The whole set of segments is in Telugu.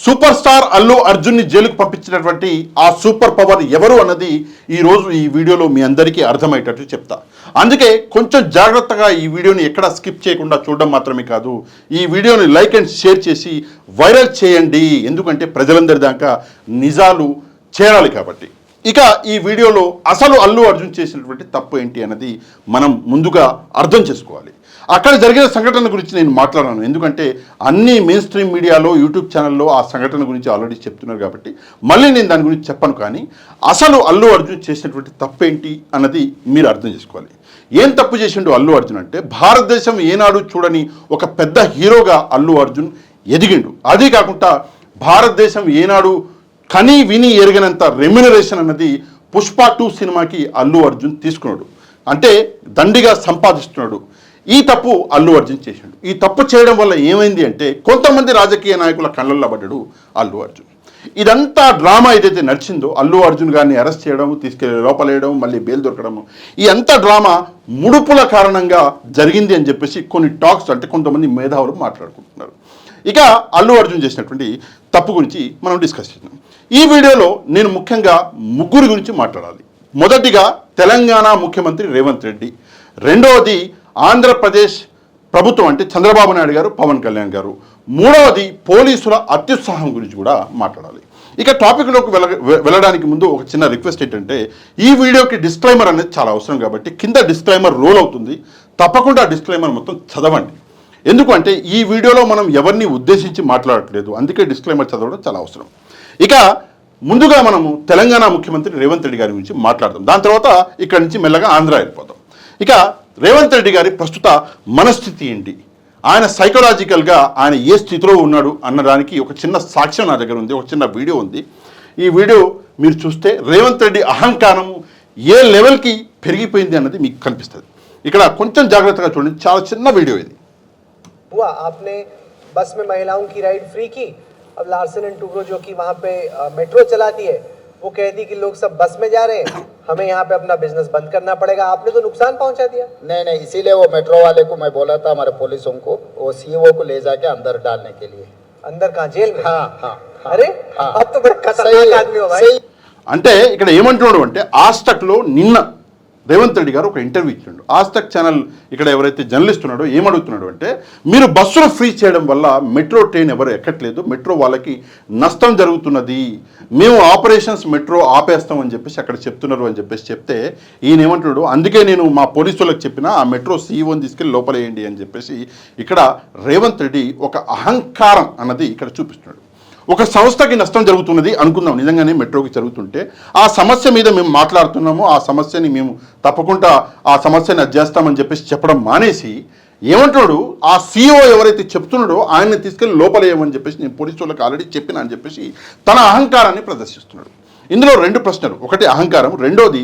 సూపర్ స్టార్ అల్లు అర్జున్ని జైలుకు పంపించినటువంటి ఆ సూపర్ పవర్ ఎవరు అన్నది ఈరోజు ఈ వీడియోలో మీ అందరికీ అర్థమయ్యేటట్టు చెప్తా. అందుకే కొంచెం జాగ్రత్తగా ఈ వీడియోని ఎక్కడ స్కిప్ చేయకుండా చూడడం మాత్రమే కాదు, ఈ వీడియోని లైక్ అండ్ షేర్ చేసి వైరల్ చేయండి. ఎందుకంటే ప్రజలందరి దాకా నిజాలు చేరాలి కాబట్టి. ఇక ఈ వీడియోలో అసలు అల్లు అర్జున్ చేసినటువంటి తప్పు ఏంటి అన్నది మనం ముందుగా అర్థం చేసుకోవాలి. అక్కడ జరిగిన సంఘటన గురించి నేను మాట్లాడాను, ఎందుకంటే అన్ని మెయిన్ స్ట్రీమ్ మీడియాలో యూట్యూబ్ ఛానల్లో ఆ సంఘటన గురించి ఆల్రెడీ చెప్తున్నారు కాబట్టి మళ్ళీ నేను దాని గురించి చెప్పను. కానీ అసలు అల్లు అర్జున్ చేసినటువంటి తప్పు ఏంటి అన్నది మీరు అర్థం చేసుకోవాలి. ఏం తప్పు చేసిండు అల్లు అర్జున్ అంటే, భారతదేశం ఏనాడు చూడని ఒక పెద్ద హీరోగా అల్లు అర్జున్ ఎదిగిండు. అదే కాకుండా భారతదేశం ఏనాడు కని విని ఎరగనంత రెమ్యునరేషన్ అన్నది పుష్ప 2 సినిమాకి అల్లు అర్జున్ తీసుకున్నాడు, అంటే దండిగా సంపాదిస్తున్నాడు. ఈ తప్పు అల్లు అర్జున్ చేశాడు. ఈ తప్పు చేయడం వల్ల ఏమైంది అంటే, కొంతమంది రాజకీయ నాయకుల కళ్ళల్లో పడ్డాడు అల్లు అర్జున్. ఇదంతా డ్రామా ఏదైతే నడిచిందో, అల్లు అర్జున్ గారిని అరెస్ట్ చేయడం, తీసుకెళ్లి లోపలేయడం, మళ్ళీ బెయిల్ దొరకడం, ఈ అంతా డ్రామా ముడుపుల కారణంగా జరిగింది అని చెప్పేసి కొన్ని టాక్స్, అంటే కొంతమంది మేధావులు మాట్లాడుకుంటున్నారు. ఇక అల్లు అర్జున్ చేసినటువంటి తప్పు గురించి మనం డిస్కస్ చేద్దాం. ఈ వీడియోలో నేను ముఖ్యంగా ముగ్గురు గురించి మాట్లాడాలి. మొదటిగా తెలంగాణ ముఖ్యమంత్రి రేవంత్ రెడ్డి, రెండవది ఆంధ్రప్రదేశ్ ప్రభుత్వం అంటే చంద్రబాబు నాయుడు గారు, పవన్ కళ్యాణ్ గారు, మూడవది పోలీసుల అత్యుత్సాహం గురించి కూడా మాట్లాడాలి. ఇక టాపిక్లోకి వెళ్ళడానికి ముందు ఒక చిన్న రిక్వెస్ట్ ఏంటంటే, ఈ వీడియోకి డిస్క్లైమర్ అనేది చాలా అవసరం కాబట్టి కింద డిస్క్లైమర్ రోల్ అవుతుంది, తప్పకుండా డిస్క్లైమర్ మొత్తం చదవండి. ఎందుకంటే ఈ వీడియోలో మనం ఎవరిని ఉద్దేశించి మాట్లాడట్లేదు, అందుకే డిస్క్లైమర్ చదవడం చాలా అవసరం. ఇక ముందుగా మనము తెలంగాణ ముఖ్యమంత్రి రేవంత్ రెడ్డి గారి గురించి మాట్లాడదాం, దాని తర్వాత ఇక్కడ నుంచి మెల్లగా ఆంధ్ర వెళ్ళిపోతాం. ఇక రేవంత్ రెడ్డి గారి ప్రస్తుత మనస్థితి ఏంటి, ఆయన సైకలాజికల్గా ఆయన ఏ స్థితిలో ఉన్నాడు అన్నదానికి ఒక చిన్న సాక్ష్యం నా దగ్గర ఉంది, ఒక చిన్న వీడియో ఉంది. ఈ వీడియో మీరు చూస్తే రేవంత్ రెడ్డి అహంకారం ఏ లెవెల్కి పెరిగిపోయింది అన్నది మీకు కనిపిస్తుంది. ఇక్కడ కొంచెం జాగ్రత్తగా చూడండి, చాలా చిన్న వీడియో ఇది. हुआ आपने बस में महिलाओं की राइड फ्री की, अब लार्सन एंड टूब्रो जो कि वहाँ पे मेट्रो चलाती है वो कहती कि लोग सब बस में जा रहे हैं, हमें यहाँ पे अपना बिजनेस बंद करना पड़ेगा, आपने तो नुकसान पहुँचा दिया। नहीं, इसीलिए वो मेट्रो वाले को मैं बोला था, हमारे पुलिसों को, वो सीईओ को ले जाके अंदर डालने के लिए। अंदर कहाँ, जेल में? हाँ। अरे अब तो बड़ा खतरनाक आदमी हो भाई। అంటే ఇక్కడ ఏమంటున్నాడు అంటే, ఆస్టక్లో నిన్న రేవంత్ రెడ్డి గారు ఒక ఇంటర్వ్యూ ఇచ్చాడు. ఆస్టక్ ఛానల్ ఇక్కడ ఎవరైతే జర్నలిస్ట్ ఉన్నాడో ఏమడుగుతున్నాడు అంటే, మీరు బస్సులు ఫ్రీ చేయడం వల్ల మెట్రో ట్రైన్ ఎవరు ఎక్కట్లేదు, మెట్రో వాళ్ళకి నష్టం జరుగుతున్నది, మేము ఆపరేషన్స్ మెట్రో ఆపేస్తామని చెప్పేసి అక్కడ చెప్తున్నారు అని చెప్పేసి చెప్తే, ఈయన ఏమంటున్నాడు, అందుకే నేను మా పోలీసులకు చెప్పిన ఆ మెట్రో సీఈఓని తీసుకెళ్ళి లోపలేయండి అని చెప్పేసి ఇక్కడ రేవంత్ రెడ్డి ఒక అహంకారం అన్నది ఇక్కడ చూపిస్తున్నాడు. ఒక సంస్థకి నష్టం జరుగుతున్నది అనుకుందాం, నిజంగానే మెట్రోకి జరుగుతుంటే ఆ సమస్య మీద మేము మాట్లాడుతున్నాము, ఆ సమస్యని మేము తప్పకుండా ఆ సమస్యని అది చేస్తామని చెప్పేసి చెప్పడం మానేసి ఏమంటున్నాడు, ఆ సీఈఓ ఎవరైతే చెప్తున్నాడో ఆయన్ని తీసుకెళ్ళి లోపలేయమని చెప్పేసి నేను పోలీసు వాళ్ళకి ఆల్రెడీ చెప్పిన అని చెప్పేసి తన అహంకారాన్ని ప్రదర్శిస్తున్నాడు. ఇందులో రెండు ప్రశ్నలు, ఒకటి అహంకారం, రెండోది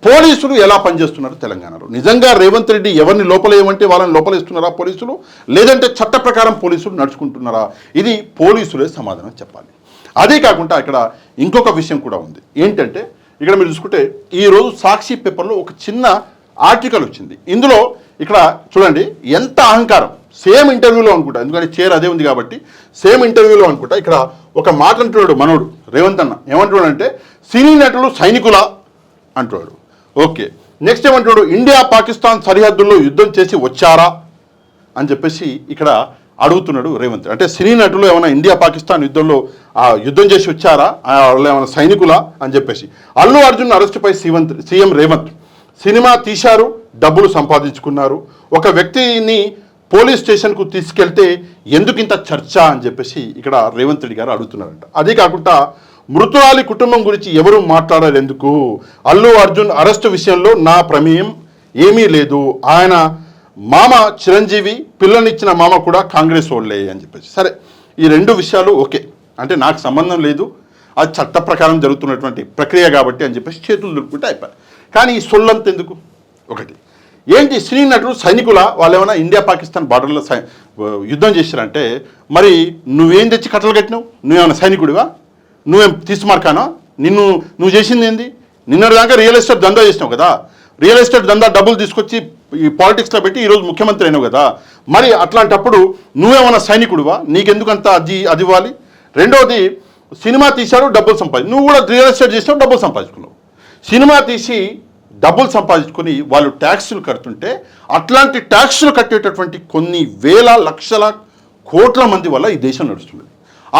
పోలీసులు ఎలా పనిచేస్తున్నారు తెలంగాణలో. నిజంగా రేవంత్ రెడ్డి ఎవరిని లోపలేయమంటే వాళ్ళని లోపలేస్తున్నారా పోలీసులు, లేదంటే చట్ట ప్రకారం పోలీసులు నడుచుకుంటున్నారా, ఇది పోలీసులే సమాధానం చెప్పాలి. అదే కాకుండా ఇక్కడ ఇంకొక విషయం కూడా ఉంది. ఏంటంటే ఇక్కడ మీరు చూసుకుంటే ఈరోజు సాక్షి పేపర్లో ఒక చిన్న ఆర్టికల్ వచ్చింది. ఇందులో ఇక్కడ చూడండి ఎంత అహంకారం, సేమ్ ఇంటర్వ్యూలో అనుకుంటా, ఎందుకంటే చైర్ అదే ఉంది కాబట్టి సేమ్ ఇంటర్వ్యూలో అనుకుంటా, ఇక్కడ ఒక మాట అంటున్నాడు మనోడు రేవంత్ అన్న. ఏమంటున్నాడు అంటే, సినీ నటులు సైనికుల అంటున్నాడు. ఓకే, నెక్స్ట్ ఏమంటున్నాడు, ఇండియా పాకిస్తాన్ సరిహద్దుల్లో యుద్ధం చేసి వచ్చారా అని చెప్పేసి ఇక్కడ అడుగుతున్నాడు రేవంత్. అంటే సినీ నటులు ఏమైనా ఇండియా పాకిస్తాన్ యుద్ధంలో యుద్ధం చేసి వచ్చారా, వాళ్ళు ఏమైనా సైనికులా అని చెప్పేసి. అల్లు అర్జున్ అరెస్టుపై సీఎం రేవంత్, సినిమా తీశారు, డబ్బులు సంపాదించుకున్నారు, ఒక వ్యక్తిని పోలీస్ స్టేషన్కు తీసుకెళ్తే ఎందుకు ఇంత చర్చ అని చెప్పేసి ఇక్కడ రేవంత్ రెడ్డి గారు అడుగుతున్నారంట. అదే కాకుండా మృతురాలి కుటుంబం గురించి ఎవరు మాట్లాడారు ఎందుకు, అల్లు అర్జున్ అరెస్టు విషయంలో నా ప్రమేయం ఏమీ లేదు, ఆయన మామ చిరంజీవి, పిల్లనిచ్చిన మామ కూడా కాంగ్రెస్ వాళ్ళే అని చెప్పేసి. సరే, ఈ రెండు విషయాలు ఓకే, అంటే నాకు సంబంధం లేదు, అది చట్ట ప్రకారం జరుగుతున్నటువంటి ప్రక్రియ కాబట్టి అని చెప్పేసి చేతులు దులుపుకుంటే అయిపోయారు. కానీ ఈ సొల్లంత ఎందుకు? ఒకటి ఏంటి, సినీ నటులు సైనికుల, వాళ్ళు ఏమైనా ఇండియా పాకిస్తాన్ బార్డర్లో యుద్ధం చేశారంటే మరి నువ్వేం తెచ్చి కట్టలు కట్టినావు, నువ్వేమైనా సైనికుడివా, నువ్వేం తీసుమార్కానా, నువ్వు చేసింది ఏంది, నిన్నటిదాకా రియల్ ఎస్టేట్ దందా చేసినావు కదా, రియల్ ఎస్టేట్ దందా డబ్బులు తీసుకొచ్చి ఈ పాలిటిక్స్లో పెట్టి ఈరోజు ముఖ్యమంత్రి అయినావు కదా, మరి అట్లాంటప్పుడు నువ్వేమన్నా సైనికుడివా, నీకెందుకంత అది ఇవ్వాలి, రెండోది సినిమా తీశాడు, డబ్బులు నువ్వు కూడా రియల్ ఎస్టేట్ చేసినావు, డబ్బులు సంపాదించుకున్నావు. సినిమా తీసి డబ్బులు సంపాదించుకొని వాళ్ళు ట్యాక్సులు కడుతుంటే అట్లాంటి ట్యాక్సులు కట్టేటటువంటి కొన్ని వేల లక్షల కోట్ల మంది వల్ల ఈ దేశం నడుస్తుంది.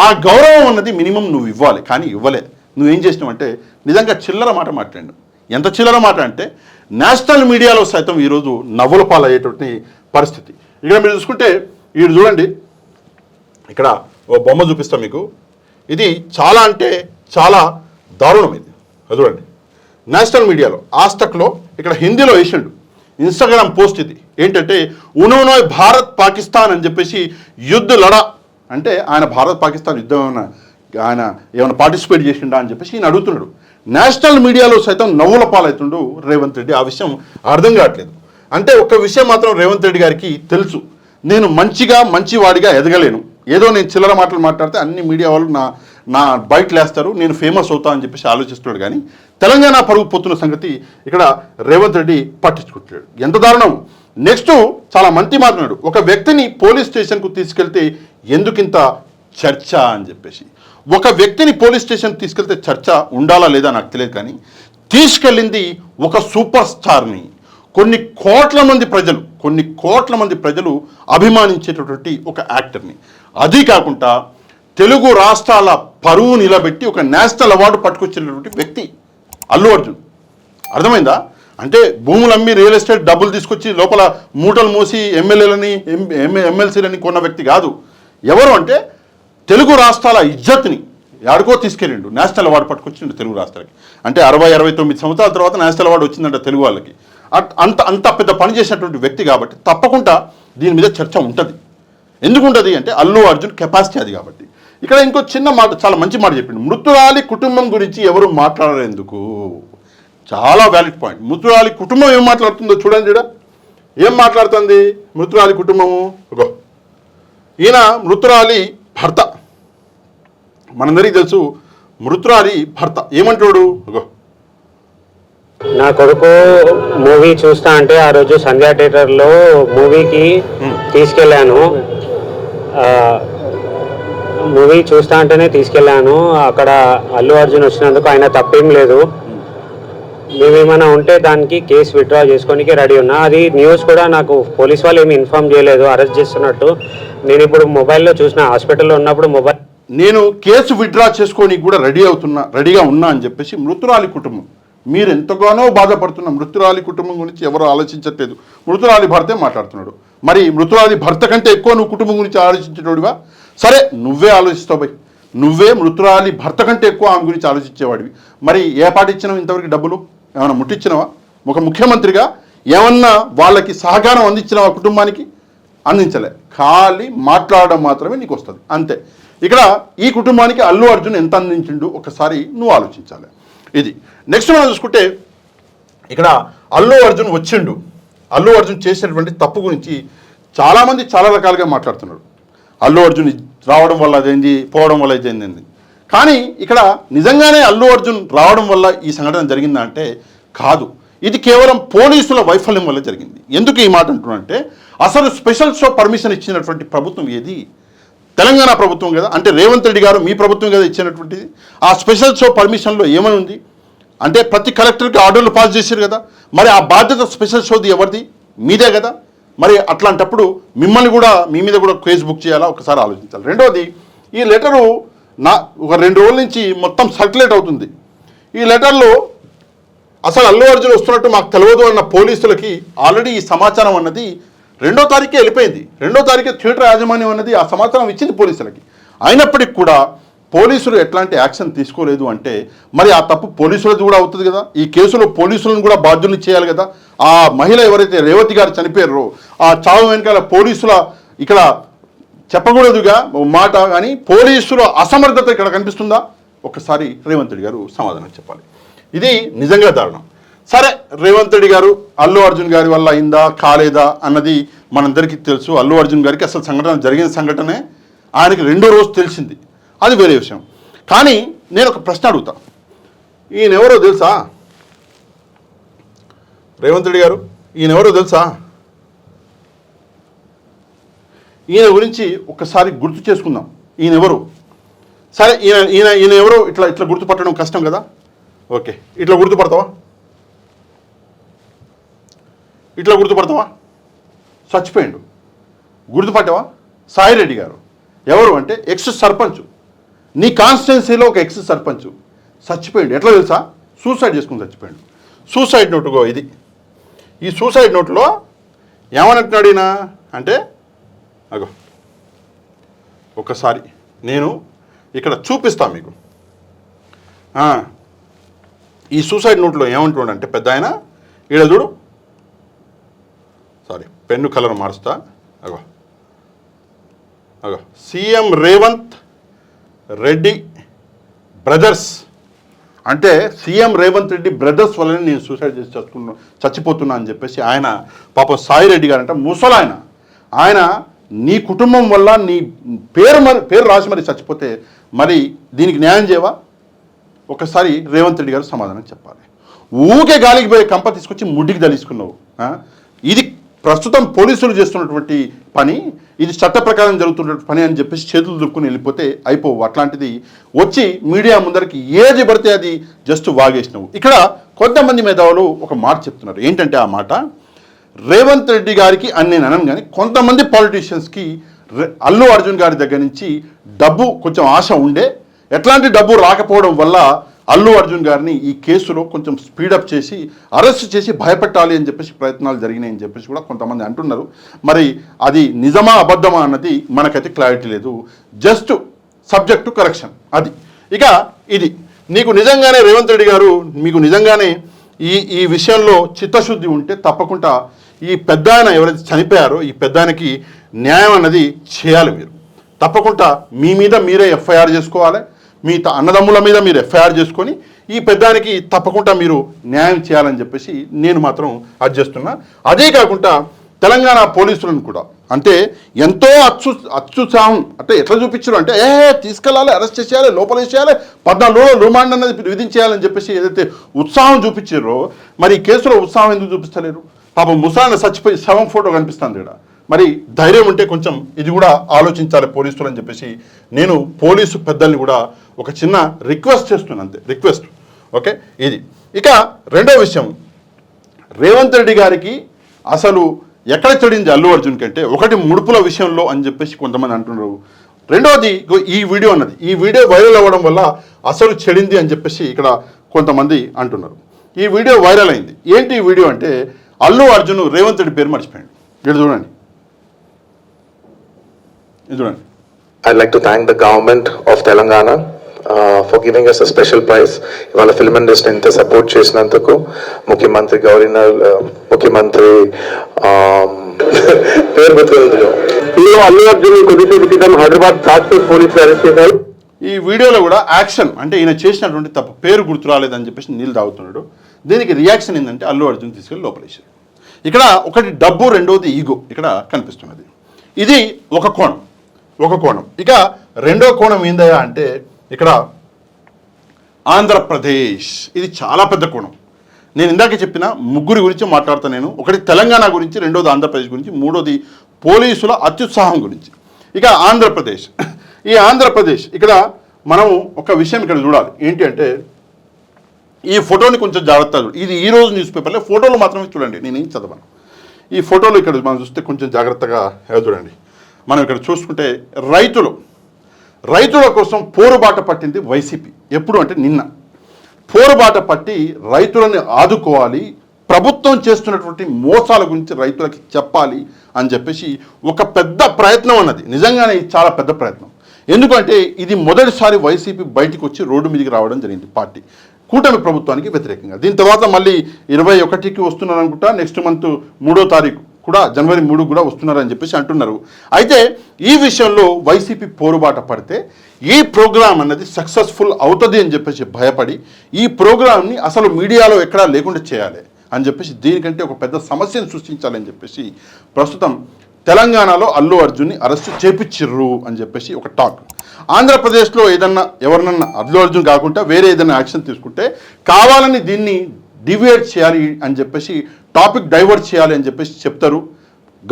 ఆ గౌరవం అన్నది మినిమం నువ్వు ఇవ్వాలి, కానీ ఇవ్వలే. నువ్వేం చేసినావంటే నిజంగా చిల్లర మాట మాట్లాడినావు. ఎంత చిల్లర మాట అంటే నేషనల్ మీడియాలో సైతం ఈరోజు నవ్వుల పాలయ్యేటువంటి పరిస్థితి. ఇక్కడ మీరు చూసుకుంటే వీడు చూడండి, ఇక్కడ ఓ బొమ్మ చూపిస్తాం మీకు. ఇది చాలా అంటే చాలా దారుణం. ఇది అది చూడండి, నేషనల్ మీడియాలో ఆజ్తక్లో ఇక్కడ హిందీలో వేసిండు ఇన్స్టాగ్రామ్ పోస్ట్. ఇది ఏంటంటే ఉనోనోయ్ భారత్ పాకిస్తాన్ అని చెప్పేసి యుద్ధ లడా అంటే ఆయన భారత్ పాకిస్తాన్ యుద్ధం ఏమైనా పార్టిసిపేట్ చేసిండా అని చెప్పేసి ఈయన అడుగుతున్నాడు. నేషనల్ మీడియాలో సైతం నవ్వుల పాలవుతుండు రేవంత్ రెడ్డి. ఆ విషయం అర్థం కావట్లేదు. అంటే ఒక విషయం మాత్రం రేవంత్ రెడ్డి గారికి తెలుసు, నేను మంచివాడిగా ఎదగలేను. ఏదో నేను చిల్లర మాటలు మాట్లాడితే అన్ని మీడియా వాళ్ళు నా బయట లేస్తారు, నేను ఫేమస్ అవుతా అని చెప్పేసి ఆలోచిస్తున్నాడు. కానీ తెలంగాణ పరుగు పోతున్న సంగతి ఇక్కడ రేవంత్ రెడ్డి పట్టించుకుంటున్నాడు. ఎంత దారుణం. నెక్స్ట్ చాలా మంచి మాట్లాడు, ఒక వ్యక్తిని పోలీస్ స్టేషన్కు తీసుకెళ్తే ఎందుకింత చర్చ అని చెప్పేసి. ఒక వ్యక్తిని పోలీస్ స్టేషన్ తీసుకెళ్తే చర్చ ఉండాలా లేదా నాకు తెలియదు, కానీ తీసుకెళ్ళింది ఒక సూపర్ స్టార్ని, కొన్ని కోట్ల మంది ప్రజలు అభిమానించేటటువంటి ఒక యాక్టర్ని. అది కాకుండా తెలుగు రాష్ట్రాల పరువు నిలబెట్టి ఒక నేషనల్ అవార్డు పట్టుకొచ్చినటువంటి వ్యక్తి అల్లు అర్జున్. అర్థమైందా? అంటే భూములు అమ్మి రియల్ ఎస్టేట్ డబ్బులు తీసుకొచ్చి లోపల మూటలు మూసి ఎమ్మెల్యేలని ఎమ్మెల్సీలని కొన్న వ్యక్తి కాదు. ఎవరు అంటే తెలుగు రాష్ట్రాల ఇజ్జత్ని ఎక్కడికో తీసుకెళ్ళిండు, నేషనల్ అవార్డు పట్టుకొచ్చిండు తెలుగు రాష్ట్రాలకి. అంటే 60-69 సంవత్సరాల తర్వాత నేషనల్ అవార్డు వచ్చిందంట తెలుగు వాళ్ళకి. అంత పెద్ద పని చేసినటువంటి వ్యక్తి కాబట్టి తప్పకుండా దీని మీద చర్చ ఉంటుంది. ఎందుకు ఉంటుంది అంటే అల్లు అర్జున్ కెపాసిటీ అది కాబట్టి. ఇక్కడ ఇంకో చిన్న మాట, చాలా మంచి మాట చెప్పిండు. మృతురాలి కుటుంబం గురించి ఎవరు మాట్లాడరు ఎందుకు? చాలా వ్యాలిడ్ పాయింట్. మృతురాలి కుటుంబం ఏం మాట్లాడుతుందో చూడండి. ఏం మాట్లాడుతుంది మృతురాలి కుటుంబము? ఈయన మృతురాలి భర్త, మనందరికీ తెలుసు. మృతురాలి భర్త ఏమంటాడు? నా కొడుకు మూవీ చూస్తా అంటే ఆ రోజు సంధ్యా థియేటర్లో మూవీకి తీసుకెళ్ళాను. మూవీ చూస్తా అంటేనే తీసుకెళ్ళాను. అక్కడ అల్లు అర్జున్ వచ్చినందుకు ఆయన తప్పేం లేదు. మేమేమైనా ఉంటే దానికి కేసు విత్డ్రా చేసుకోనికి రెడీ ఉన్నా. అది న్యూస్ కూడా నాకు పోలీస్ వాళ్ళు ఏమి ఇన్ఫార్మ్ చేయలేదు అరెస్ట్ చేస్తున్నట్టు. నేను ఇప్పుడు మొబైల్లో చూసిన, హాస్పిటల్లో ఉన్నప్పుడు మొబైల్ నేను కేసు విత్డ్రా చేసుకోనికి కూడా రెడీగా ఉన్నా అని చెప్పేసి మృతురాలి కుటుంబం, మీరు ఎంతగానో బాధపడుతున్న మృతురాలి కుటుంబం గురించి ఎవరు ఆలోచించట్లేదు. మృతురాలి భర్తే మాట్లాడుతున్నాడు. మరి మృతురాలి భర్త కంటే ఎక్కువ నువ్వు కుటుంబం గురించి ఆలోచించేటోడివా? సరే, నువ్వే ఆలోచిస్తావు భయ్, నువ్వే మృతురాలి భర్త కంటే ఎక్కువ ఆమె గురించి ఆలోచించేవాడివి. మరి ఏ పాట ఇచ్చినావు ఇంతవరకు? డబ్బులు ఏమైనా ముట్టించినావా? ఒక ముఖ్యమంత్రిగా ఏమన్నా వాళ్ళకి సహకారం అందించినావా? కుటుంబానికి అందించలే. ఖాళీ మాట్లాడడం మాత్రమే నీకు వస్తుంది, అంతే. ఇక్కడ ఈ కుటుంబానికి అల్లు అర్జున్ ఎంత అందించిండు ఒకసారి నువ్వు ఆలోచించాలి. ఇది నెక్స్ట్ మనం చూసుకుంటే ఇక్కడ అల్లు అర్జున్ వచ్చిండు, అల్లు అర్జున్ చేసినటువంటి తప్పు గురించి చాలామంది చాలా రకాలుగా మాట్లాడుతున్నారు. అల్లు అర్జున్ రావడం వల్ల అదేంది, పోవడం వల్ల ఇదేంది. కానీ ఇక్కడ నిజంగానే అల్లు అర్జున్ రావడం వల్ల ఈ సంఘటన జరిగిందా అంటే కాదు. ఇది కేవలం పోలీసుల వైఫల్యం వల్ల జరిగింది. ఎందుకు ఈ మాట అంటున్నానంటే అసలు స్పెషల్ షో పర్మిషన్ ఇచ్చినటువంటి ప్రభుత్వం ఏది? తెలంగాణ ప్రభుత్వం కదా, అంటే రేవంత్ రెడ్డి గారు మీ ప్రభుత్వం కదా ఇచ్చినటువంటిది. ఆ స్పెషల్ షో పర్మిషన్లో ఏమని ఉంది అంటే ప్రతి కలెక్టర్కి ఆర్డర్లు పాస్ చేశారు కదా, మరి ఆ బాధ్యత స్పెషల్ షోది ఎవరిది? మీదే కదా. మరి అట్లాంటప్పుడు మిమ్మల్ని కూడా, మీ మీద కూడా కేసు బుక్ చేయాలా? ఒకసారి ఆలోచించాలి. రెండోది, ఈ లెటరు ఒక 2 రోజుల నుంచి మొత్తం సర్క్యులేట్ అవుతుంది. ఈ లెటర్లో అసలు అల్లు అర్జున్ వస్తున్నట్టు మాకు తెలియదు అన్న పోలీసులకి ఆల్రెడీ ఈ సమాచారం అన్నది 2వ తారీఖే వెళ్ళిపోయింది. 2వ తారీఖే థియేటర్ యాజమాన్యం అన్నది ఆ సమాచారం ఇచ్చింది పోలీసులకి. అయినప్పటికీ కూడా పోలీసులు ఎట్లాంటి యాక్షన్ తీసుకోలేదు అంటే మరి ఆ తప్పు పోలీసులది కూడా అవుతుంది కదా. ఈ కేసులో పోలీసులను కూడా బాధ్యుల్ని చేయాలి కదా. ఆ మహిళ ఎవరైతే రేవతి గారు చనిపోయారో ఆ చావు వెనకాల పోలీసుల ఇక్కడ చెప్పకూడదుగా మాట, కానీ పోలీసుల అసమర్థత ఇక్కడ కనిపిస్తుందా? ఒకసారి రేవంత్ రెడ్డి గారు సమాధానం చెప్పాలి. ఇది నిజంగా దారుణం. సరే, రేవంత్ రెడ్డి గారు అల్లు అర్జున్ గారి వల్ల అయిందా కాలేదా అన్నది మనందరికీ తెలుసు. అల్లు అర్జున్ గారికి అసలు జరిగిన సంఘటనే ఆయనకి 2వ రోజు తెలిసింది, అది వేరే విషయం. కానీ నేను ఒక ప్రశ్న అడుగుతా, ఈయన ఎవరో తెలుసా? రేవంత్ రెడ్డి గారు ఈయన ఎవరో తెలుసా? ఈయన గురించి ఒకసారి గుర్తు చేసుకుందాం. ఈయన ఎవరు? సరే ఈయన ఎవరో ఇట్లా గుర్తుపట్టడం కష్టం కదా. ఓకే, ఇట్లా గుర్తుపడతావా? చచ్చిపోయిండు, గుర్తుపట్టావా? సాయిరెడ్డి గారు ఎవరు అంటే ఎక్స్ సర్పంచ్, నీ కాన్స్టిట్యున్సీలో ఒక ఎక్స్ సర్పంచ్ చచ్చిపోయిండు. ఎట్లా తెలుసా? సూసైడ్ చేసుకుని చచ్చిపోయిండు. సూసైడ్ నోటుగో ఇది. ఈ సూసైడ్ నోట్లో ఏమనంటున్నాడు ఈయన అంటే, అగో ఒకసారి నేను ఇక్కడ చూపిస్తాను మీకు. ఈ సూసైడ్ నోట్లో ఏమంటున్నాడంటే పెద్ద ఆయన, ఈడ చూడు, సారీ పెన్ను కలర్ మారుస్తా, అగో సీఎం రేవంత్ రెడ్డి బ్రదర్స్ అంటే సీఎం రేవంత్ రెడ్డి బ్రదర్స్ వల్లనే నేను సూసైడ్ చేసి చచ్చిపోతున్నా అని చెప్పేసి ఆయన పాపం సాయిరెడ్డి గారు అంటే ముసలాయన, ఆయన నీ కుటుంబం వల్ల నీ పేరు రాసి మరి చచ్చిపోతే మరి దీనికి న్యాయం చేయవా? ఒకసారి రేవంత్ రెడ్డి గారు సమాధానం చెప్పాలి. ఊకే గాలికి పోయి కంప తీసుకొచ్చి ముడ్డికి దలుచుకున్నావు. ఇది ప్రస్తుతం పోలీసులు చేస్తున్నటువంటి పని, ఇది చట్ట ప్రకారం జరుగుతున్నటువంటి పని అని చెప్పేసి చేతులు దుక్కుని వెళ్ళిపోతే అయిపోవు. అట్లాంటిది వచ్చి మీడియా ముందరికి ఏది పడితే అది జస్ట్ వాగేసినావు. ఇక్కడ కొంతమంది మేధావులు ఒక మాట చెప్తున్నారు. ఏంటంటే ఆ మాట, రేవంత్ రెడ్డి గారికి అని నేను అనను, కానీ కొంతమంది పాలిటీషియన్స్కి అల్లు అర్జున్ గారి దగ్గర నుంచి డబ్బు కొంచెం ఆశ ఉండే, ఎట్లాంటి డబ్బు రాకపోవడం వల్ల అల్లు అర్జున్ గారిని ఈ కేసులో కొంచెం స్పీడప్ చేసి అరెస్ట్ చేసి భయపెట్టాలి అని చెప్పేసి ప్రయత్నాలు జరిగినాయని చెప్పేసి కూడా కొంతమంది అంటున్నారు. మరి అది నిజమా అబద్ధమా అన్నది మనకైతే క్లారిటీ లేదు. జస్ట్ సబ్జెక్ట్ టు కరెక్షన్ అది. ఇక ఇది నీకు నిజంగానే రేవంత్ రెడ్డి గారు మీకు నిజంగానే ఈ విషయంలో చిత్తశుద్ధి ఉంటే తప్పకుండా ఈ పెద్ద ఆయన ఎవరైతే చనిపోయారో ఈ పెద్ద ఆయనకి న్యాయం అన్నది చేయాలి. మీరు తప్పకుండా మీ మీద మీరే ఎఫ్ఐఆర్ చేసుకోవాలి, మీ అన్నదమ్ముల మీద మీరు ఎఫ్ఐఆర్ చేసుకొని ఈ పెద్దానికి తప్పకుండా మీరు న్యాయం చేయాలని చెప్పేసి నేను మాత్రం అర్జిస్తున్నా. అదే కాకుండా తెలంగాణ పోలీసులను కూడా అంటే ఎంతో అత్యుత్సాహం అంటే ఎట్లా చూపించారు అంటే తీసుకెళ్ళాలి, అరెస్ట్ చేసేయాలి, లోపల వేసేయాలి, 14 రోజులు రిమాండ్ అనేది విధించేయాలని చెప్పేసి ఏదైతే ఉత్సాహం చూపించారో మరి ఈ కేసులో ఉత్సాహం ఎందుకు చూపిస్తలేరు? పాపం ముసాన చచ్చిపోయి శవం ఫోటో కనిపిస్తుంది ఇక్కడ. మరి ధైర్యం ఉంటే కొంచెం ఇది కూడా ఆలోచించాలి పోలీసులు అని చెప్పేసి నేను పోలీసు పెద్దల్ని కూడా ఒక చిన్న రిక్వెస్ట్ చేస్తున్నాను, అంతే రిక్వెస్ట్. ఓకే, ఇది. ఇక రెండో విషయం, రేవంత్ రెడ్డి గారికి అసలు ఎక్కడ చెడింది అల్లు అర్జున్ కంటే ఒకటి ముడుపుల విషయంలో అని చెప్పేసి కొంతమంది అంటున్నారు. రెండోది ఈ వీడియో అన్నది, ఈ వీడియో వైరల్ అవ్వడం వల్ల అసలు చెడింది అని చెప్పేసి ఇక్కడ కొంతమంది అంటున్నారు. ఈ వీడియో వైరల్ అయింది. ఏంటి ఈ వీడియో అంటే అల్లు అర్జున్ రేవంత్ రెడ్డి పేరు మర్చిపోయాడు. ఇక్కడ చూడండి, ఇది చూడండి. I'd like to thank the government of Telangana for giving us a special prize. ఇవాళ ఫిల్మ్ ఇండస్ట్రీ ఇంత సపోర్ట్ చేసినందుకు ముఖ్యమంత్రి గవర్నర్ ముఖ్యమంత్రి పేరు గుర్తులేదు అల్లు అర్జున్ కొద్దిసేపు క్రితం హైదరాబాద్ ట్రాన్స్పోర్ట్ పోలీసులు అరెస్ట్ చేశారు. ఈ వీడియోలో కూడా యాక్షన్ అంటే ఈయన చేసినటువంటి తప్ప పేరు గుర్తు రాలేదని చెప్పేసి నీళ్ళు తాగుతున్నాడు. దీనికి రియాక్షన్ ఏంటంటే అల్లు అర్జున్ తీసుకెళ్ళి లోపలేశారు. ఇక్కడ ఒకటి డబ్బు, రెండోది ఈగో ఇక్కడ కనిపిస్తున్నది. ఇది ఒక కోణం. ఇక రెండో కోణం ఏందయ్యా అంటే ఇక్కడ ఆంధ్రప్రదేశ్, ఇది చాలా పెద్ద కోణం. నేను ఇందాక చెప్పిన ముగ్గురి గురించి మాట్లాడుతాను నేను. ఒకటి తెలంగాణ గురించి, రెండోది ఆంధ్రప్రదేశ్ గురించి, మూడోది పోలీసుల అత్యుత్సాహం గురించి. ఇక ఆంధ్రప్రదేశ్, ఈ ఆంధ్రప్రదేశ్ ఇక్కడ మనం ఒక విషయం ఇక్కడ చూడాలి. ఏంటి అంటే ఈ ఫోటోని కొంచెం జాగ్రత్తగా చూడండి. ఇది ఈరోజు న్యూస్ పేపర్లో ఫోటోలు మాత్రమే చూడండి, నేనేం చదవను. ఈ ఫోటోలు ఇక్కడ మనం చూస్తే కొంచెం జాగ్రత్తగా చూడండి. మనం ఇక్కడ చూసుకుంటే రైతుల కోసం పోరుబాట పట్టింది వైసీపీ. ఎప్పుడు అంటే నిన్న పోరుబాట పట్టి రైతులను ఆదుకోవాలి, ప్రభుత్వం చేస్తున్నటువంటి మోసాల గురించి రైతులకి చెప్పాలి అని చెప్పేసి ఒక పెద్ద ప్రయత్నం అన్నది. నిజంగానే ఇది చాలా పెద్ద ప్రయత్నం. ఎందుకంటే ఇది మొదటిసారి వైసీపీ బయటికి వచ్చి రోడ్డు మీదకి రావడం జరిగింది పార్టీ కూటమి ప్రభుత్వానికి వ్యతిరేకంగా. దీని తర్వాత మళ్ళీ 21కి వస్తున్నారనుకుంటా, నెక్స్ట్ మంత్ 3వ తారీఖు కూడా జనవరి 3 కూడా వస్తున్నారని చెప్పేసి అంటున్నారు. అయితే ఈ విషయంలో వైసీపీ పోరుబాట పడితే ఈ ప్రోగ్రాం అన్నది సక్సెస్ఫుల్ అవుతుంది అని చెప్పేసి భయపడి ఈ ప్రోగ్రాంని అసలు మీడియాలో ఎక్కడా లేకుండా చేయాలి అని చెప్పేసి దీనికంటే ఒక పెద్ద సమస్యను సృష్టించాలని చెప్పేసి ప్రస్తుతం తెలంగాణలో అల్లు అర్జున్ని అరెస్ట్ చేపించిర్రు అని చెప్పేసి ఒక టాక్. ఆంధ్రప్రదేశ్లో ఎవరినన్నా అల్లు అర్జున్ కాకుండా వేరే ఏదైనా యాక్షన్ తీసుకుంటే కావాలని దీన్ని డివియేట్ చేయాలి అని చెప్పేసి, టాపిక్ డైవర్ట్ చేయాలి అని చెప్పేసి చెప్తారు.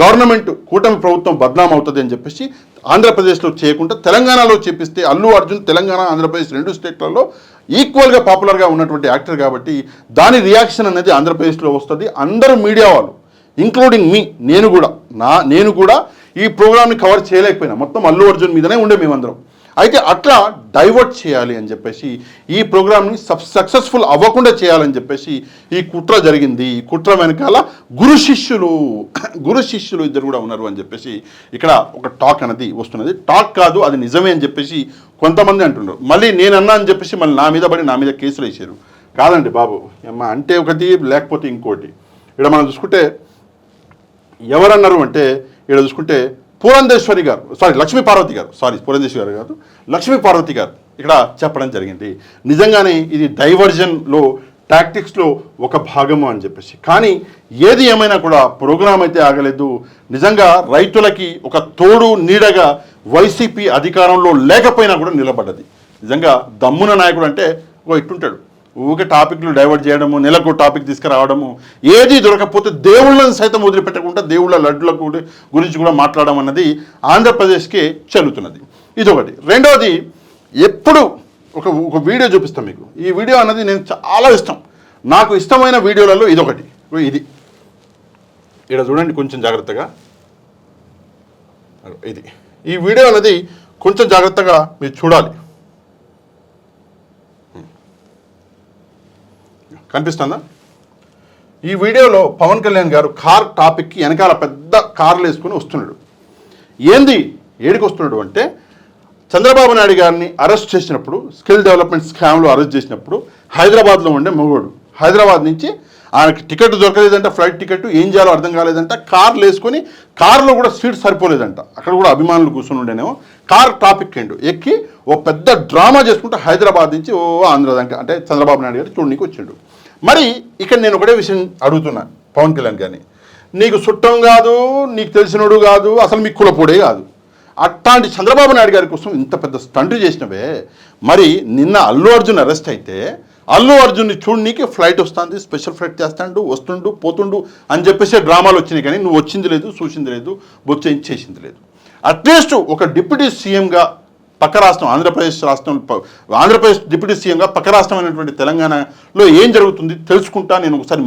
గవర్నమెంట్ కూటమి ప్రభుత్వం బద్నాం అవుతుంది అని చెప్పేసి ఆంధ్రప్రదేశ్లో చేయకుండా తెలంగాణలో చేపిస్తే అల్లు అర్జున్ తెలంగాణ ఆంధ్రప్రదేశ్ 2 స్టేట్లలో ఈక్వల్గా పాపులర్గా ఉన్నటువంటి యాక్టర్ కాబట్టి దాని రియాక్షన్ అనేది ఆంధ్రప్రదేశ్లో వస్తుంది. అందరూ మీడియా వాళ్ళు ఇంక్లూడింగ్ మీ నేను కూడా ఈ ప్రోగ్రామ్ని కవర్ చేయలేకపోయినా, మొత్తం అల్లు అర్జున్ మీదనే ఉండే మేమందరం. అయితే అట్లా డైవర్ట్ చేయాలి అని చెప్పేసి ఈ ప్రోగ్రామ్ని సక్సెస్ఫుల్ అవ్వకుండా చేయాలని చెప్పేసి ఈ కుట్ర జరిగింది. ఈ కుట్ర వెనకాల గురు శిష్యులు ఇద్దరు కూడా ఉన్నారు అని చెప్పేసి ఇక్కడ ఒక టాక్ అనేది వస్తున్నది. టాక్ కాదు, అది నిజమే అని చెప్పేసి కొంతమంది అంటున్నారు. మళ్ళీ నేనన్నా అని చెప్పేసి మళ్ళీ నా మీద కేసులు వేసారు. కాదండి బాబు, అంటే ఒకటి లేకపోతే ఇంకోటి. ఇక్కడ మనం చూసుకుంటే ఎవరన్నారు అంటే, ఇక్కడ చూసుకుంటే పురంధేశ్వరి గారు, లక్ష్మీ పార్వతి గారు ఇక్కడ చెప్పడం జరిగింది. నిజంగానే ఇది డైవర్జన్లో టాక్టిక్స్లో ఒక భాగము అని చెప్పేసి. కానీ ఏది ఏమైనా కూడా ప్రోగ్రాం అయితే ఆగలేదు. నిజంగా రైతులకి ఒక తోడు నీడగా వైసీపీ అధికారంలో లేకపోయినా కూడా నిలబడ్డది. నిజంగా దమ్మున నాయకుడు అంటే ఇట్టుంటాడు, ఊకే టాపిక్లు డైవర్ట్ చేయడము, నెలకు టాపిక్ తీసుకురావడము, ఏది దొరకకపోతే దేవుళ్ళని సైతం వదిలిపెట్టకుండా దేవుళ్ళ లడ్డుల గురించి కూడా మాట్లాడడం అన్నది ఆంధ్రప్రదేశ్కే చెల్లుతున్నది. ఇదొకటి. రెండవది, ఎప్పుడు ఒక వీడియో చూపిస్తాం మీకు. ఈ వీడియో అన్నది నేను చాలా ఇష్టం, నాకు ఇష్టమైన వీడియోలలో ఇదొకటి. ఇది ఇక్కడ చూడండి కొంచెం జాగ్రత్తగా. ఇది ఈ వీడియో అన్నది కొంచెం జాగ్రత్తగా మీరు చూడాలి. కనిపిస్తుందా? ఈ వీడియోలో పవన్ కళ్యాణ్ గారు కార్ టాపిక్కి వెనకాల పెద్ద కార్లు వేసుకుని వస్తున్నాడు. ఏడికి వస్తున్నాడు అంటే, చంద్రబాబు నాయుడు గారిని అరెస్ట్ చేసినప్పుడు, స్కిల్ డెవలప్మెంట్ స్కామ్లో అరెస్ట్ చేసినప్పుడు హైదరాబాద్లో ఉండే మగోడు, హైదరాబాద్ నుంచి ఆయనకి టికెట్ దొరకలేదంట, ఫ్లైట్ టికెట్ ఏం చేయాలో అర్థం కాలేదంట, కార్లు వేసుకొని, కార్లో కూడా సీట్ సరిపోలేదంట, అక్కడ కూడా అభిమానులు కూర్చొని ఉండేనేమో, కార్ టాపిక్ ఎక్కి ఓ పెద్ద డ్రామా చేసుకుంటూ హైదరాబాద్ నుంచి ఆంధ్ర దాకా అంటే చంద్రబాబు నాయుడు గారు చూడడానికి వచ్చాడు. మరి ఇక్కడ నేను ఒకటే విషయం అడుగుతున్నా పవన్ కళ్యాణ్ గారిని, నీకు చుట్టం కాదు, నీకు తెలిసినోడు కాదు, అసలు మీకు కులపోడే కాదు, అట్లాంటి చంద్రబాబు నాయుడు గారి కోసం ఇంత పెద్ద స్టంట్ చేసినవే. మరి నిన్న అల్లు అర్జున్ అరెస్ట్ అయితే అల్లు అర్జున్ని చూడనీకి ఫ్లైట్ వస్తుంది, స్పెషల్ ఫ్లైట్ చేస్తాడు, వస్తుండు పోతుండు అని చెప్పేసి డ్రామాలు వచ్చినాయి. కానీ నువ్వు వచ్చింది లేదు, చూసింది లేదు, బొచ్చ చేసింది లేదు. అట్లీస్ట్ ఒక డిప్యూటీ సీఎంగా పక్క రాష్ట్రం ఆంధ్రప్రదేశ్ డిప్యూటీ సీఎంగా పక్క రాష్ట్రమైనటువంటి తెలంగాణలో ఏం జరుగుతుంది తెలుసుకుంటా, నేను ఒకసారి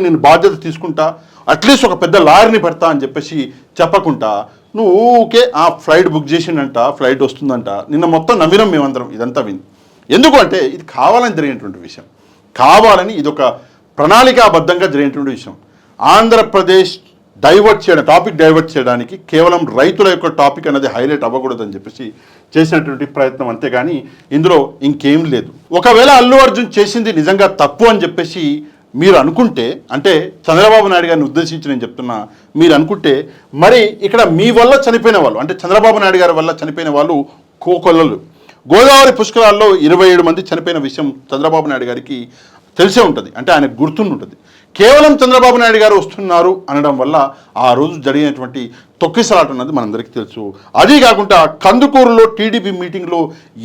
నేను బాధ్యత తీసుకుంటా, అట్లీస్ట్ ఒక పెద్ద లాయర్ని పెడతా అని చెప్పేసి చెప్పకుండా నువ్వు ఊకే ఆ ఫ్లైట్ బుక్ చేసిండంట, ఫ్లైట్ వస్తుందంట. నిన్న మొత్తం నవ్వినాం మేమందరం ఇదంతా విని. ఎందుకు అంటే ఇది కావాలని జరిగినటువంటి విషయం, ఇది ఒక ప్రణాళికాబద్ధంగా జరిగినటువంటి విషయం. ఆంధ్రప్రదేశ్ టాపిక్ డైవర్ట్ చేయడానికి కేవలం రైతుల యొక్క టాపిక్ అనేది హైలైట్ అవ్వకూడదని చెప్పేసి చేసినటువంటి ప్రయత్నం, అంతేగాని ఇందులో ఇంకేం లేదు. ఒకవేళ అల్లు అర్జున్ చేసింది నిజంగా తప్పు అని చెప్పేసి మీరు అనుకుంటే, అంటే చంద్రబాబు నాయుడు గారిని ఉద్దేశించి నేను చెప్తున్నా, మీరు అనుకుంటే మరి ఇక్కడ మీ వల్ల చనిపోయిన వాళ్ళు, అంటే చంద్రబాబు నాయుడు గారి వల్ల చనిపోయిన వాళ్ళు కోకొల్లలు. గోదావరి పుష్కరాల్లో 27 మంది చనిపోయిన విషయం చంద్రబాబు నాయుడు గారికి తెలిసే ఉంటుంది, అంటే ఆయనకు గుర్తుండి ఉంటుంది. కేవలం చంద్రబాబు నాయుడు గారు వస్తున్నారు అనడం వల్ల ఆ రోజు జరిగినటువంటి తొక్కిసలాట అన్నది మనందరికీ తెలుసు. అదీ కాకుండా కందుకూరులో టీడీపీ మీటింగ్లో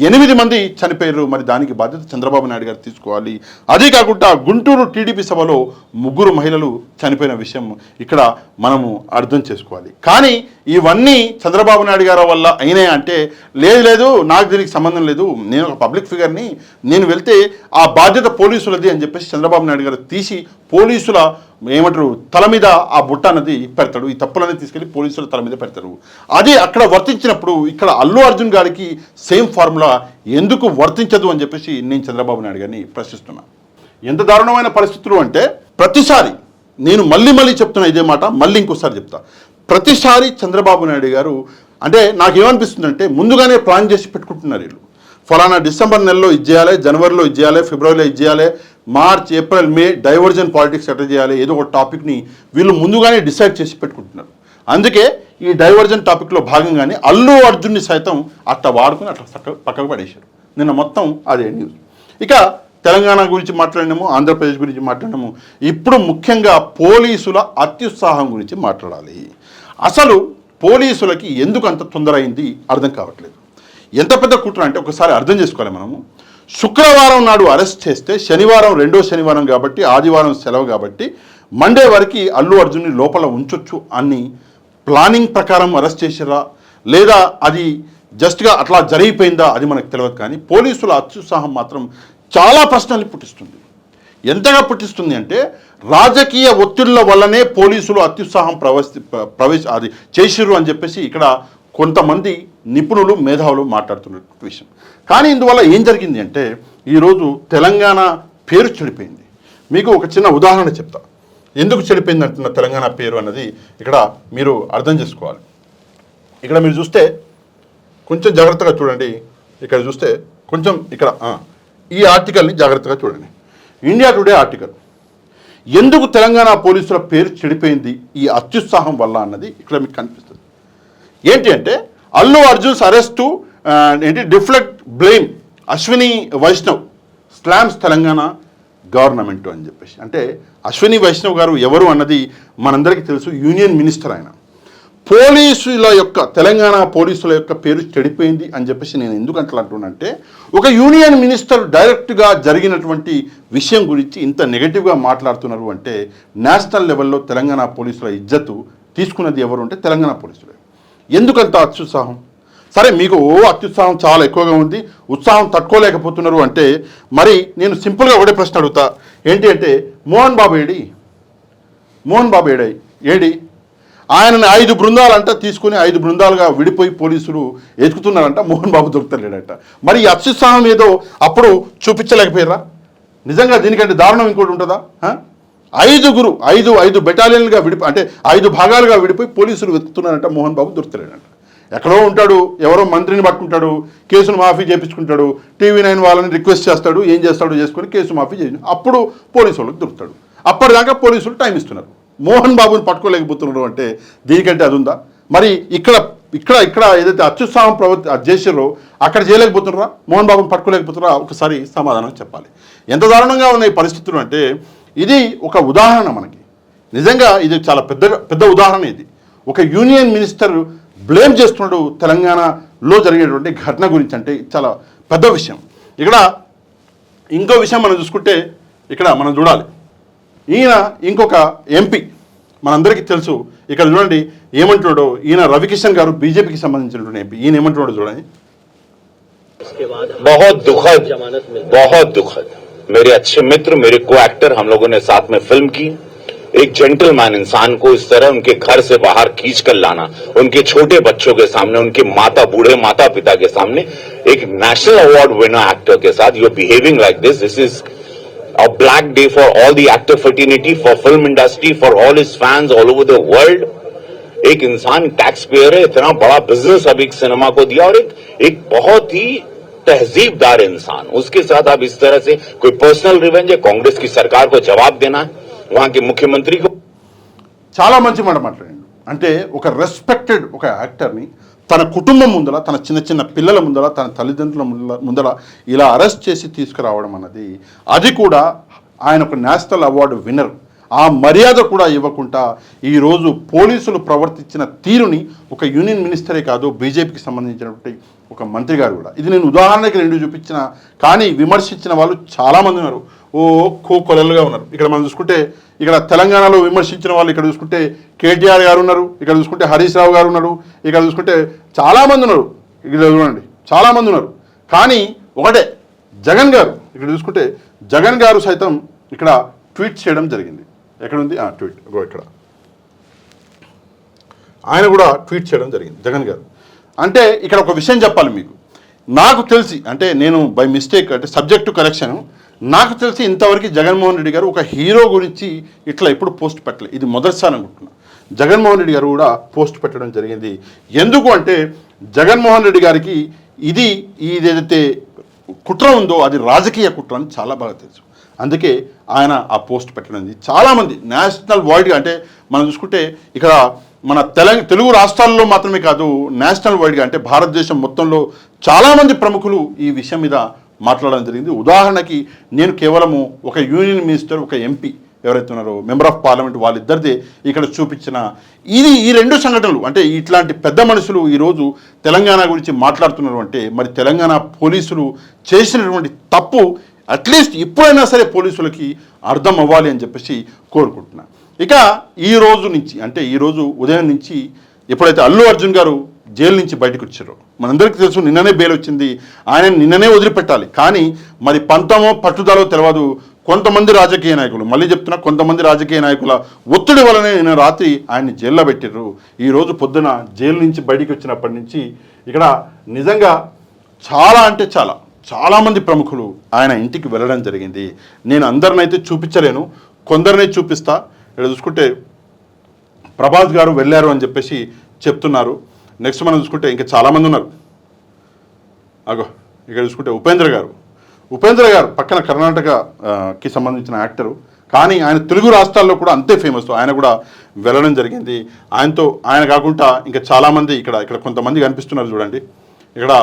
8 మంది చనిపోయారు. మరి దానికి బాధ్యత చంద్రబాబు నాయుడు గారు తీసుకోవాలి. అదీ కాకుండా గుంటూరు టీడీపీ సభలో 3 మహిళలు చనిపోయిన విషయం ఇక్కడ మనము అర్థం చేసుకోవాలి. కానీ ఇవన్నీ చంద్రబాబు నాయుడు గారి వల్ల అయినాయి అంటే, లేదు నాకు దీనికి సంబంధం లేదు, నేను ఒక పబ్లిక్ ఫిగర్ని, నేను వెళ్తే ఆ బాధ్యత పోలీసులది అని చెప్పేసి చంద్రబాబు నాయుడు గారు తీసి పోలీసుల తల మీద ఆ బుట్ట అన్నది పెడతాడు. ఈ తప్పులన్నీ తీసుకెళ్లి పోలీసుల తల మీద పెడతారు. అది అక్కడ వర్తించినప్పుడు ఇక్కడ అల్లు అర్జున్ గారికి సేమ్ ఫార్ములా ఎందుకు వర్తించదు అని చెప్పేసి నేను చంద్రబాబు నాయుడు గారిని ప్రశ్నిస్తున్నా. ఎంత దారుణమైన పరిస్థితులు అంటే, ప్రతిసారి నేను మళ్ళీ చెప్తున్నా ఇదే మాట, మళ్ళీ ఇంకోసారి చెప్తా. ప్రతిసారి చంద్రబాబు నాయుడు గారు అంటే నాకేమనిపిస్తుందంటే, ముందుగానే ప్లాన్ చేసి పెట్టుకుంటున్నారు వీళ్ళు. ఫలానా డిసెంబర్ నెలలో ఇది చేయాలి, జనవరిలో ఇది చేయాలి, ఫిబ్రవరిలో ఇది చేయాలి, March April May diversion politics ఎట్లా చేయాలి, ఏదో ఒక టాపిక్ని వీళ్ళు ముందుగానే డిసైడ్ చేసి పెట్టుకుంటున్నారు. అందుకే ఈ డైవర్జన్ టాపిక్లో భాగంగానే అల్లు అర్జున్ని సైతం అట్లా వాడుకుని అట్లా పక్కకు పడేశారు. నిన్న మొత్తం అదే న్యూస్. ఇక తెలంగాణ గురించి మాట్లాడినాము, ఆంధ్రప్రదేశ్ గురించి మాట్లాడినాము. ఇప్పుడు ముఖ్యంగా పోలీసుల అత్యుత్సాహం గురించి మాట్లాడాలి. అసలు పోలీసులకి ఎందుకు అంత తొందర అయింది అర్థం కావట్లేదు. ఎంత పెద్ద కుట్ర అంటే ఒకసారి అర్థం చేసుకోవాలి మనము. శుక్రవారం నాడు అరెస్ట్ చేస్తే శనివారం 2వ శనివారం కాబట్టి, ఆదివారం సెలవు కాబట్టి, మండే వరకు అల్లు అర్జున్ని లోపల ఉంచొచ్చు అని ప్లానింగ్ ప్రకారం అరెస్ట్ చేసిరా లేదా అది జస్ట్గా అట్లా జరిగిపోయిందా అది మనకు తెలియదు. కానీ పోలీసుల అత్యుత్సాహం మాత్రం చాలా ప్రశ్నలు పుట్టిస్తుంది. ఎంతగా పుట్టిస్తుంది అంటే రాజకీయ ఒత్తిళ్ల వల్లనే పోలీసులు అత్యుత్సాహం అది చేసిర్రు అని చెప్పేసి ఇక్కడ కొంతమంది నిపుణులు మేధావులు మాట్లాడుతున్న విషయం. కానీ ఇందువల్ల ఏం జరిగింది అంటే ఈరోజు తెలంగాణ పేరు చెడిపోయింది. మీకు ఒక చిన్న ఉదాహరణ చెప్తా, ఎందుకు చెడిపోయింది అంటున్న తెలంగాణ పేరు అన్నది ఇక్కడ మీరు అర్థం చేసుకోవాలి. ఇక్కడ మీరు చూస్తే కొంచెం జాగ్రత్తగా చూడండి. ఇక్కడ చూస్తే కొంచెం ఇక్కడ ఈ ఆర్టికల్ని జాగ్రత్తగా చూడండి. ఇండియా టుడే ఆర్టికల్, ఎందుకు తెలంగాణ పోలీసుల పేరు చెడిపోయింది ఈ అత్యుత్సాహం వల్ల అన్నది ఇక్కడ మీకు కనిపిస్తుంది. ఏంటి అంటే Allu Arjun's arrest deflect blame Ashwini Vaishnaw slams Telangana government అని చెప్పేసి. అంటే అశ్విని వైష్ణవ్ గారు ఎవరు అన్నది మనందరికీ తెలుసు, యూనియన్ మినిస్టర్ ఆయన. పోలీసుల యొక్క తెలంగాణ పోలీసుల యొక్క పేరు చెడిపోయింది అని చెప్పేసి నేను ఎందుకు అంటున్నానంటే ఒక యూనియన్ మినిస్టర్ డైరెక్ట్గా జరిగినటువంటి విషయం గురించి ఇంత నెగటివ్గా మాట్లాడుతున్నారు అంటే నేషనల్ లెవెల్లో తెలంగాణ పోలీసుల ఇజ్జతు తీసుకున్నది ఎవరు అంటే తెలంగాణ పోలీసులే. ఎందుకంత అత్యుత్సాహం? సరే మీకు అత్యుత్సాహం చాలా ఎక్కువగా ఉంది, ఉత్సాహం తట్టుకోలేకపోతున్నారు అంటే మరి నేను సింపుల్గా ఒకటే ప్రశ్న అడుగుతా. ఏంటి అంటే మోహన్ బాబు ఏడి ఆయనని 5 బృందాలంట తీసుకుని 5 బృందాలుగా విడిపోయి పోలీసులు ఎదుగుతున్నారంట, మోహన్ బాబు దొరుకుతలేడట. మరి ఈ అత్యుత్సాహం ఏదో అప్పుడు చూపించలేకపోయారా? నిజంగా దీనికంటే దారుణం ఇంకోటి ఉంటుందా? 5 బెటాలియన్లుగా అంటే 5 భాగాలుగా విడిపోయి పోలీసులు వెతుకుతున్నారంట, మోహన్ బాబు దొరుకుతలేడంట. ఎక్కడో ఉంటాడు, ఎవరో మంత్రిని పట్టుకుంటాడు, కేసును మాఫీ చేయించుకుంటాడు, TV9 వాళ్ళని రిక్వెస్ట్ చేస్తాడు, ఏం చేస్తాడో చేసుకొని కేసు మాఫీ చేసి అప్పుడు పోలీసు వాళ్ళకి దొరుకుతాడు. అప్పటిదాకా పోలీసులు టైం ఇస్తున్నారు. మోహన్ బాబుని పట్టుకోలేకపోతున్నారు అంటే దీనికంటే అది ఉందా? మరి ఇక్కడ ఏదైతే అత్యుత్సాహం చేసారో అక్కడ చేయలేకపోతున్నారా? మోహన్ బాబుని పట్టుకోలేకపోతున్నారా? ఒకసారి సమాధానం చెప్పాలి. ఎంత దారుణంగా ఉన్న ఈ పరిస్థితులు అంటే ఇది ఒక ఉదాహరణ మనకి. నిజంగా ఇది చాలా పెద్ద ఉదాహరణ. ఇది ఒక యూనియన్ మినిస్టర్ బ్లేమ్ చేస్తున్నాడు తెలంగాణలో జరిగేటువంటి ఘటన గురించి. అంటే చాలా పెద్ద విషయం. ఇక్కడ ఇంకో విషయం మనం చూసుకుంటే ఇక్కడ మనం చూడాలి, ఈయన ఇంకొక ఎంపీ మనందరికీ తెలుసు. ఇక్కడ చూడండి ఏమంటున్నాడో. ఈయన రవికిషన్ గారు బీజేపీకి సంబంధించినటువంటి ఎంపీ. ఈయన ఏమంటున్నాడో చూడండి. बहुत दुखद मेरे अच्छे मित्र, मेरे को एक्टर, हम लोगों ने साथ में फिल्म की. एक जेंटलमैन इंसान को इस तरह उनके घर से बाहर खींच कर लाना, उनके छोटे बच्चों के सामने, उनके बूढ़े माता पिता के सामने, एक नेशनल अवार्ड विनर एक्टर के साथ you are behaving like this is a black day for all the actor fraternity, for film industry, for all his fans all over the world. एक इंसान टैक्स पेयर है, इतना बड़ा बिजनेस अब एक सिनेमा को दिया और एक बहुत ही तहजीबदार इंसान, उसके साथ आप इस तरह से कोई पर्सनल रिवेंज है? कांग्रेस की सरकार को जवाब देना है, वहां के मुख्यमंत्री को. చాలా మంచి మాట మాట్లాడండి. అంటే ఒక రెస్పెక్టెడ్ ఒక యాక్టర్ని తన కుటుంబం ముందర, తన చిన్న పిల్లల ముందర, తన తల్లిదండ్రుల ముందర ఇలా అరెస్ట్ చేసి తీసుకురావడం అన్నది, అది కూడా ఆయన ఒక నేషనల్ అవార్డు విన్నర్, ఆ మర్యాద కూడా ఇవ్వకుండా ఈరోజు పోలీసులు ప్రవర్తించిన తీరుని ఒక యూనియన్ మినిస్టరే కాదు, బీజేపీకి సంబంధించినటువంటి ఒక మంత్రి గారు కూడా. ఇది నేను ఉదాహరణకి 2 చూపించిన, కానీ విమర్శించిన వాళ్ళు చాలామంది ఉన్నారు. కొలలుగా ఉన్నారు. ఇక్కడ మనం చూసుకుంటే ఇక్కడ తెలంగాణలో విమర్శించిన వాళ్ళు ఇక్కడ చూసుకుంటే కేటీఆర్ గారు ఉన్నారు, ఇక్కడ చూసుకుంటే హరీష్ రావు గారు ఉన్నారు, ఇక్కడ చూసుకుంటే చాలామంది ఉన్నారు. ఇక్కడ చూడండి చాలామంది ఉన్నారు. కానీ ఒకటే జగన్ గారు, ఇక్కడ చూసుకుంటే జగన్ గారు సైతం ఇక్కడ ట్వీట్ చేయడం జరిగింది. ఎక్కడుంది ట్వీట్? ఇక్కడ ఆయన కూడా ట్వీట్ చేయడం జరిగింది జగన్ గారు. అంటే ఇక్కడ ఒక విషయం చెప్పాలి మీకు. నాకు తెలిసి, అంటే నేను బై మిస్టేక్, అంటే సబ్జెక్టు కరెక్షన్, నాకు తెలిసి ఇంతవరకు జగన్మోహన్ రెడ్డి గారు ఒక హీరో గురించి ఇట్లా ఎప్పుడు పోస్ట్ పెట్టలేదు. ఇది మొదటిసారి అనుకుంటున్నా. జగన్మోహన్ రెడ్డి గారు కూడా పోస్ట్ పెట్టడం జరిగింది. ఎందుకు అంటే జగన్మోహన్ రెడ్డి గారికి ఇది ఏదైతే కుట్ర ఉందో అది రాజకీయ కుట్ర అని చాలా బాగా తెలుసు. అందుకే ఆయన ఆ పోస్ట్ పెట్టడం. చాలామంది నేషనల్ వైడ్గా, అంటే మనం చూసుకుంటే ఇక్కడ మన తెలుగు రాష్ట్రాల్లో మాత్రమే కాదు, నేషనల్ వైడ్గా అంటే భారతదేశం మొత్తంలో చాలామంది ప్రముఖులు ఈ విషయం మీద మాట్లాడడం జరిగింది. ఉదాహరణకి నేను కేవలము ఒక యూనియన్ మినిస్టర్, ఒక ఎంపీ ఎవరైతే ఉన్నారో మెంబర్ ఆఫ్ పార్లమెంట్, వాళ్ళిద్దరిదే ఇక్కడ చూపించిన ఈ 2 సంఘటనలు. అంటే ఇట్లాంటి పెద్ద మనుషులు ఈరోజు తెలంగాణ గురించి మాట్లాడుతున్నారు అంటే మరి తెలంగాణ పోలీసులు చేసినటువంటి తప్పు అట్లీస్ట్ ఇప్పుడైనా సరే పోలీసులకి అర్థం అవ్వాలి అని చెప్పేసి కోరుకుంటున్నాను. ఇక ఈ రోజు నుంచి, అంటే ఈరోజు ఉదయం నుంచి ఎప్పుడైతే అల్లు అర్జున్ గారు జైలు నుంచి బయటకు వచ్చారో, మనందరికీ తెలుసు నిన్ననే బెయిల్ వచ్చింది, ఆయన నిన్ననే వదిలిపెట్టాలి. కానీ మరి పంతమో పట్టుదలో తెలియదు, కొంతమంది రాజకీయ నాయకులు, మళ్ళీ చెప్తున్నా, కొంతమంది రాజకీయ నాయకుల ఒత్తిడి వలనే నిన్న రాత్రి ఆయన్ని జైల్లో పెట్టారు. ఈరోజు పొద్దున జైలు నుంచి బయటికి వచ్చినప్పటి నుంచి ఇక్కడ నిజంగా చాలా అంటే చాలామంది ప్రముఖులు ఆయన ఇంటికి వెళ్ళడం జరిగింది. నేను అందరినైతే చూపించలేను, కొందరినే చూపిస్తా. ఇక్కడ చూసుకుంటే ప్రభాస్ గారు వెళ్ళారు అని చెప్పేసి చెప్తున్నారు. నెక్స్ట్ మనం చూసుకుంటే ఇంకా చాలామంది ఉన్నారు. అగో ఇక్కడ చూసుకుంటే ఉపేంద్ర గారు పక్కన కర్ణాటకకి సంబంధించిన యాక్టరు, కానీ ఆయన తెలుగు రాష్ట్రాల్లో కూడా అంతే ఫేమస్. ఆయన కూడా వెళ్ళడం జరిగింది. ఆయన కాకుండా ఇంకా చాలామంది ఇక్కడ కొంతమంది కనిపిస్తున్నారు చూడండి. ఇక్కడ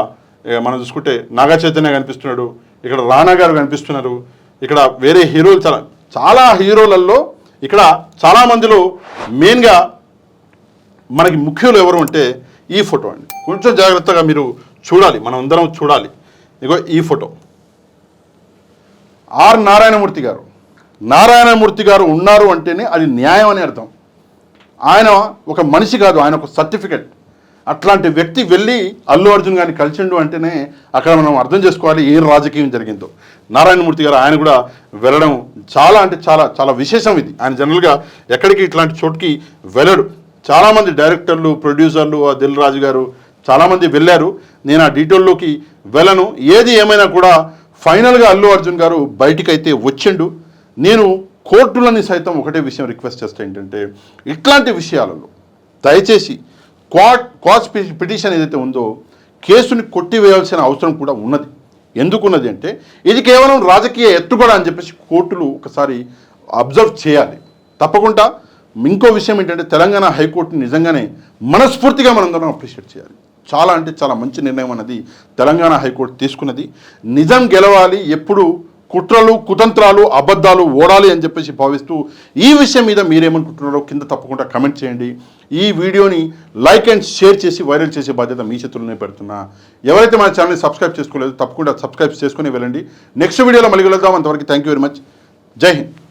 మనం చూసుకుంటే నాగా చైతన్య కనిపిస్తున్నాడు, ఇక్కడ రానా గారు కనిపిస్తున్నారు, ఇక్కడ వేరే హీరోలు చాలా హీరోలలో ఇక్కడ చాలామందిలో మెయిన్గా మనకి ముఖ్యులు ఎవరు అంటే ఈ ఫోటో అండి. కొంచెం జాగ్రత్తగా మీరు చూడాలి, మనం అందరం చూడాలి. ఇగో ఈ ఫోటో ఆర్ నారాయణమూర్తి గారు ఉన్నారు అంటేనే అది న్యాయం అని అర్థం. ఆయన ఒక మనిషి కాదు, ఆయన ఒక సర్టిఫికెట్. అట్లాంటి వ్యక్తి వెళ్ళి అల్లు అర్జున్ గారిని కలిసిండు అంటేనే అక్కడ మనం అర్థం చేసుకోవాలి ఏం రాజకీయం జరిగిందో. నారాయణమూర్తి గారు ఆయన కూడా వెళ్ళడం చాలా అంటే చాలా విశేషం ఇది. ఆయన జనరల్గా ఎక్కడికి ఇట్లాంటి చోటుకి వెళ్ళడు. చాలామంది డైరెక్టర్లు, ప్రొడ్యూసర్లు, దిల్ రాజు గారు చాలామంది వెళ్ళారు. నేను ఆ డీటెయిల్లోకి వెళ్ళను. ఏది ఏమైనా కూడా ఫైనల్గా అల్లు అర్జున్ గారు బయటికైతే వచ్చిండు. నేను కోర్టులని సైతం ఒకటే విషయం రిక్వెస్ట్ చేస్తే ఏంటంటే, ఇట్లాంటి విషయాలలో దయచేసి క్వాష్ పిటిషన్ ఏదైతే ఉందో కేసుని కొట్టివేయాల్సిన అవసరం కూడా ఉన్నది. ఎందుకున్నది అంటే ఇది కేవలం రాజకీయ ఎత్తుగడ అని చెప్పేసి కోర్టులు ఒకసారి అబ్జర్వ్ చేయాలి తప్పకుండా. ఇంకో విషయం ఏంటంటే తెలంగాణ హైకోర్టుని నిజంగానే మనస్ఫూర్తిగా మనందరం అప్రిషియేట్ చేయాలి. చాలా అంటే చాలా మంచి నిర్ణయం అన్నది తెలంగాణ హైకోర్టు తీసుకున్నది. నిజం గెలవాలి, ఎప్పుడు కుట్రలు, కుతంత్రాలు, అబద్ధాలు ఓడాలి అని చెప్పేసి భావిస్తూ ఈ విషయం మీద మీరేమనుకుంటున్నారో కింద తప్పకుండా కమెంట్ చేయండి. ఈ వీడియోని లైక్ అండ్ షేర్ చేసి వైరల్ చేసే బాధ్యత మీ చేతుల్లోనే పెడుతున్నా. ఎవరైతే మన ఛానల్ని సబ్స్క్రైబ్ చేసుకోలేదు తప్పకుండా సబ్స్క్రైబ్ చేసుకుని వెళ్ళండి. నెక్స్ట్ వీడియోలో మళ్ళీ వెళ్దాం. అంతవరకు థ్యాంక్ యూ వెరీ మచ్. జై హింద్.